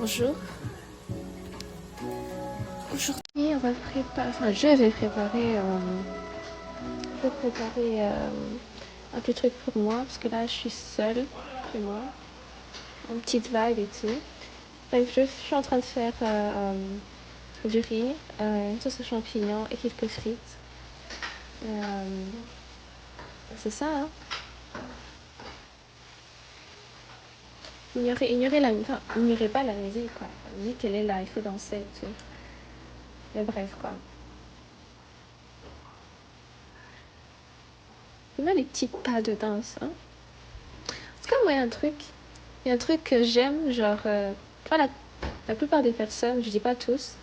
Bonjour. Aujourd'hui, on va préparer, enfin, je vais préparer un petit truc pour moi parce que là, je suis seule chez moi, une petite vibe et tout. Bref, je suis en train de faire du riz, une sauce aux champignons et quelques frites. C'est ça, hein. Ignorez pas la musique, quoi. La musique, elle est là, il faut danser et tout. Mais bref, quoi. Il y a les petites pas de danse, hein. En tout cas, moi, il y a un truc que j'aime, genre, voilà, la plupart des personnes, je dis pas tous,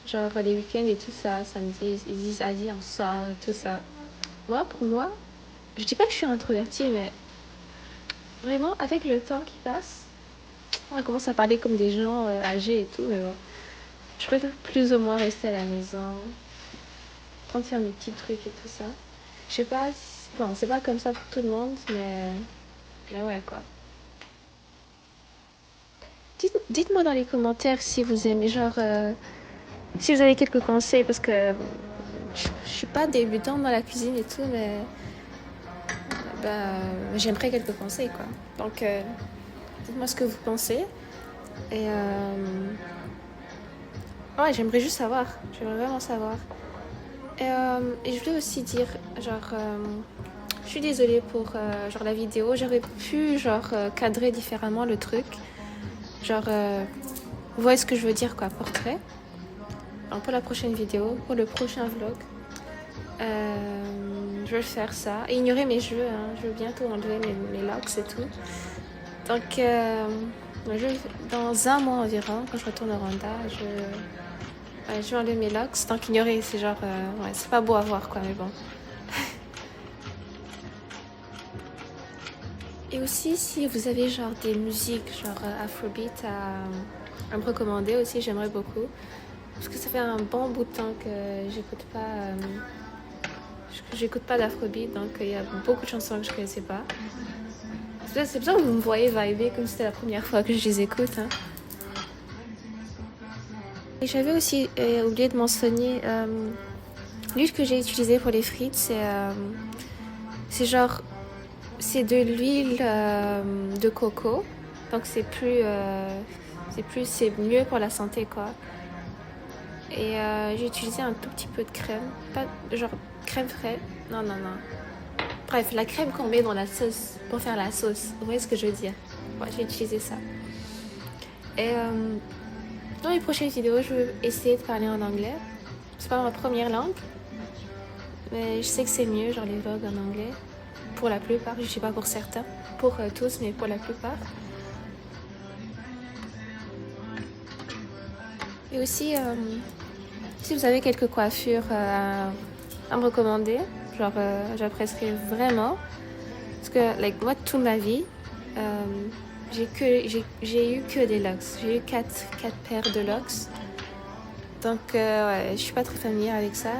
genre les week-ends et tout ça, samedi, ils disent, allez, on sort et tout ça. Moi, pour moi, je dis pas que je suis introvertie, mais vraiment, avec le temps qui passe, on commence à parler comme des gens âgés et tout, mais bon. Je préfère plus ou moins rester à la maison, prendre faire mes petits trucs et tout ça. Je sais pas, bon, c'est pas comme ça pour tout le monde, mais ouais, quoi. Dites-moi dans les commentaires si vous aimez, genre, si vous avez quelques conseils, parce que je suis pas débutante dans la cuisine et tout, mais j'aimerais quelques conseils, quoi. Donc, dites-moi ce que vous pensez. Et ouais, j'aimerais juste savoir. J'aimerais vraiment savoir. Et je voulais aussi dire, genre, je suis désolée pour genre la vidéo. J'aurais pu genre cadrer différemment le truc. Genre, vous voyez ce que je veux dire, quoi, portrait. Alors, pour la prochaine vidéo, pour le prochain vlog, je vais faire ça. Et ignorer mes cheveux, hein. Je vais bientôt enlever mes locks et tout. Donc, dans un mois environ, quand je retourne au Rwanda, je vais enlever mes locks. Donc, ignorer, c'est genre, ouais, c'est pas beau à voir, quoi, mais bon. Et aussi, si vous avez genre des musiques, genre Afrobeat à me recommander aussi, j'aimerais beaucoup. Parce que ça fait un bon bout de temps que j'écoute pas d'Afrobeat, donc il y a beaucoup de chansons que je connaissais pas. C'est pour ça que vous me voyez vibrer comme si c'était la première fois que je les écoute, hein. Et j'avais aussi oublié de mentionner l'huile que j'ai utilisée pour les frites, c'est genre, c'est de l'huile de coco, donc c'est mieux pour la santé, quoi. Et j'ai utilisé un tout petit peu de crème, pas genre crème fraîche, non. Bref, la crème qu'on met dans la sauce pour faire la sauce, vous voyez ce que je veux dire. Ouais, j'ai utilisé ça. Et dans les prochaines vidéos, je vais essayer de parler en anglais. C'est pas ma première langue, mais je sais que c'est mieux, genre les vlogs en anglais. Pour la plupart, je sais pas pour certains, pour tous, mais pour la plupart. Et aussi, si vous avez quelques coiffures à me recommander, genre j'apprécierais vraiment. Parce que moi, toute ma vie, j'ai eu que des locks. J'ai eu 4 paires de locks. Donc, ouais, je suis pas très familière avec ça.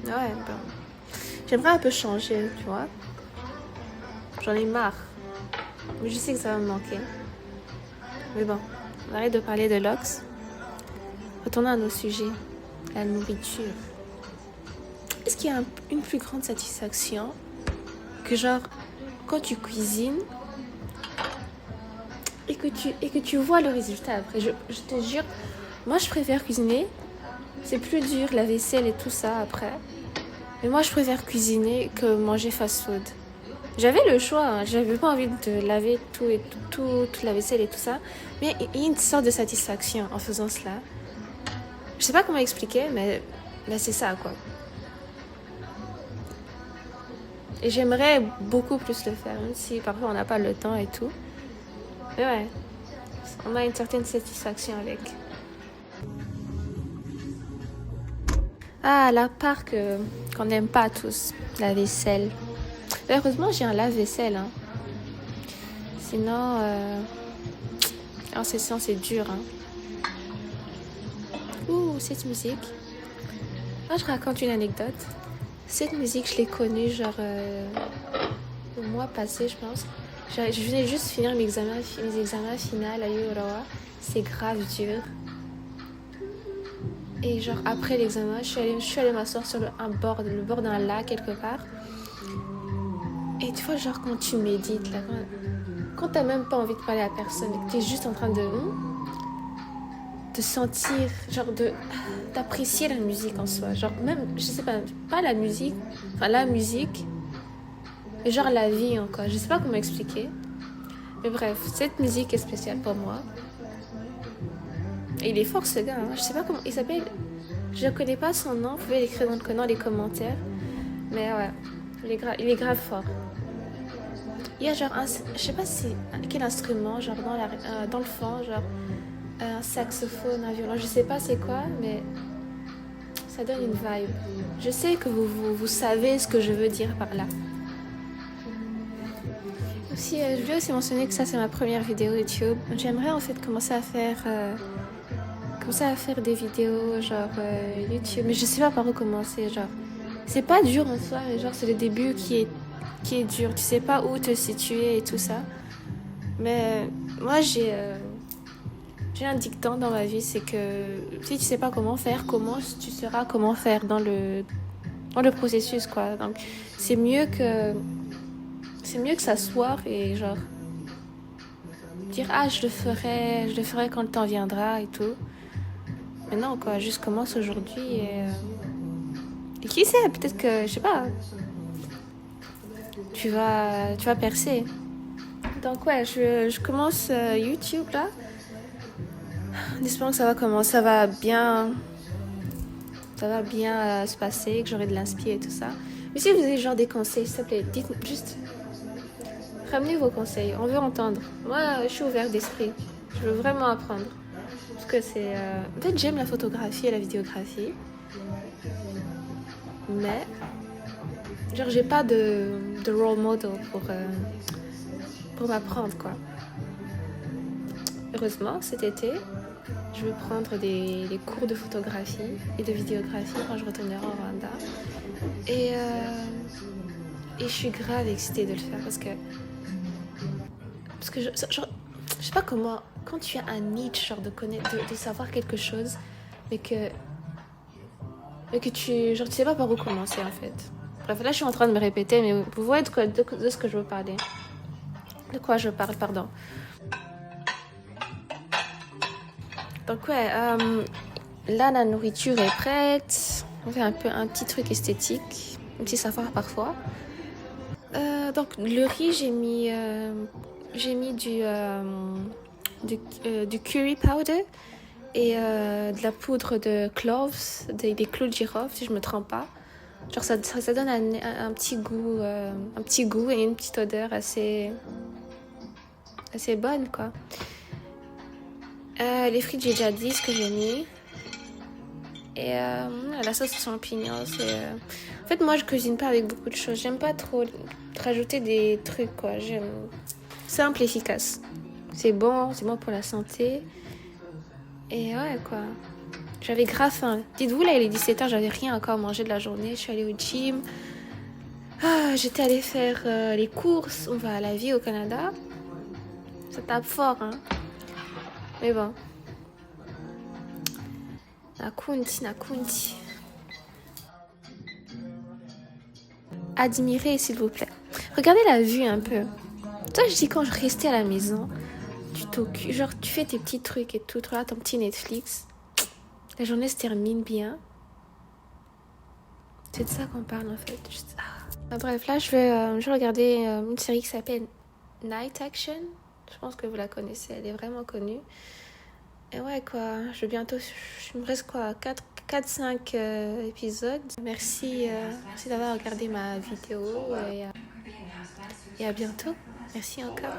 Ouais, bon. J'aimerais un peu changer, tu vois. J'en ai marre. Mais je sais que ça va me manquer. Mais bon, on arrête de parler de locks. Retournons à nos sujets. La nourriture. Est-ce qu'il y a une plus grande satisfaction que genre quand tu cuisines et que tu vois le résultat après? Je te jure, moi je préfère cuisiner. C'est plus dur la vaisselle et tout ça après. Mais moi je préfère cuisiner que manger fast-food. J'avais le choix, hein. J'avais pas envie de laver toute la vaisselle et tout ça. Mais il y a une sorte de satisfaction en faisant cela. Je sais pas comment expliquer, mais c'est ça, quoi. Et j'aimerais beaucoup plus le faire, même si parfois on n'a pas le temps et tout. Mais ouais, on a une certaine satisfaction avec. Ah, la part qu'on n'aime pas tous, la vaisselle. Heureusement, j'ai un lave-vaisselle, hein. Sinon, c'est dur, hein. Ouh, cette musique. Moi, je raconte une anecdote. Cette musique, je l'ai connue genre le mois passé, je pense. Je venais juste finir mes examens finaux à Yoroa. C'est grave dur. Et genre après l'examen, je suis allée m'asseoir sur le bord d'un lac quelque part. Et tu vois, genre quand tu médites, là, quand t'as même pas envie de parler à personne, que t'es juste en train de sentir, genre d'apprécier la musique en soi. Genre même, je sais pas la musique, enfin la musique, mais genre la vie encore. Je sais pas comment expliquer. Mais bref, cette musique est spéciale pour moi. Et il est fort ce gars, hein. Je sais pas comment il s'appelle. Je ne connais pas son nom, vous pouvez l'écrire dans les commentaires. Mais ouais, il est grave fort. Il y a genre je sais pas quel instrument, genre dans le fond, genre un saxophone, un violon, je sais pas c'est quoi, mais ça donne une vibe. Je sais que vous savez ce que je veux dire par là. Aussi, je voulais aussi mentionner que ça c'est ma première vidéo YouTube. J'aimerais en fait commencer à faire des vidéos genre YouTube, mais je sais pas par où commencer. Genre, c'est pas dur en soi, mais genre c'est le début qui est dur. Tu sais pas où te situer et tout ça. Mais moi j'ai un dicton dans ma vie, c'est que si tu sais pas comment faire, tu sauras comment faire dans le processus quoi. Donc c'est mieux que s'asseoir et genre dire je le ferai quand le temps viendra et tout. Mais non quoi, juste commence aujourd'hui et qui sait, peut-être que je sais pas, tu vas percer. Donc ouais, je commence YouTube là. En espérant que ça va bien se passer, que j'aurai de l'inspi et tout ça. Mais si vous avez genre des conseils, s'il te plaît, dites-moi juste. Ramenez vos conseils, on veut entendre. Moi, je suis ouverte d'esprit. Je veux vraiment apprendre. Parce que c'est... En fait, j'aime la photographie et la vidéographie. Mais... genre, j'ai pas de role model pour m'apprendre, quoi. Heureusement, cet été, je vais prendre des cours de photographie et de vidéographie quand je retournerai en Rwanda. Et je suis grave excitée de le faire parce que je sais pas comment, quand tu as un niche, genre de connaître, de savoir quelque chose, mais que tu sais pas par où commencer en fait. Bref, là je suis en train de me répéter, mais vous voyez de ce que je veux parler. De quoi je parle, pardon. Donc ouais, là la nourriture est prête. On fait un petit truc esthétique, un petit savoir parfois. Donc le riz, j'ai mis du curry powder et de la poudre de cloves, des clous de girofle si je me trompe pas. Genre ça donne un petit goût et une petite odeur assez bonne quoi. Les frites, j'ai déjà dit ce que j'ai mis. Et la sauce champignons, c'est... En fait, moi, je cuisine pas avec beaucoup de choses. J'aime pas trop rajouter des trucs, quoi. J'aime simple et efficace. C'est bon pour la santé. Et ouais, quoi. J'avais grave faim. Dites-vous, là, il est 17h, j'avais rien encore mangé de la journée. Je suis allée au gym. J'étais allée faire les courses. On va à la vie au Canada. Ça tape fort, hein. Mais bon. Nakunti. Admirez, s'il vous plaît. Regardez la vue un peu. Toi, je dis quand je restais à la maison, tu fais tes petits trucs et tout, tu regardes ton petit Netflix. La journée se termine bien. C'est de ça qu'on parle en fait. Bref, là, je vais regarder une série qui s'appelle Night Action. Je pense que vous la connaissez, elle est vraiment connue. Et ouais, quoi, il me reste quoi, 4-5 épisodes. Merci d'avoir regardé ma vidéo et à bientôt. Merci encore.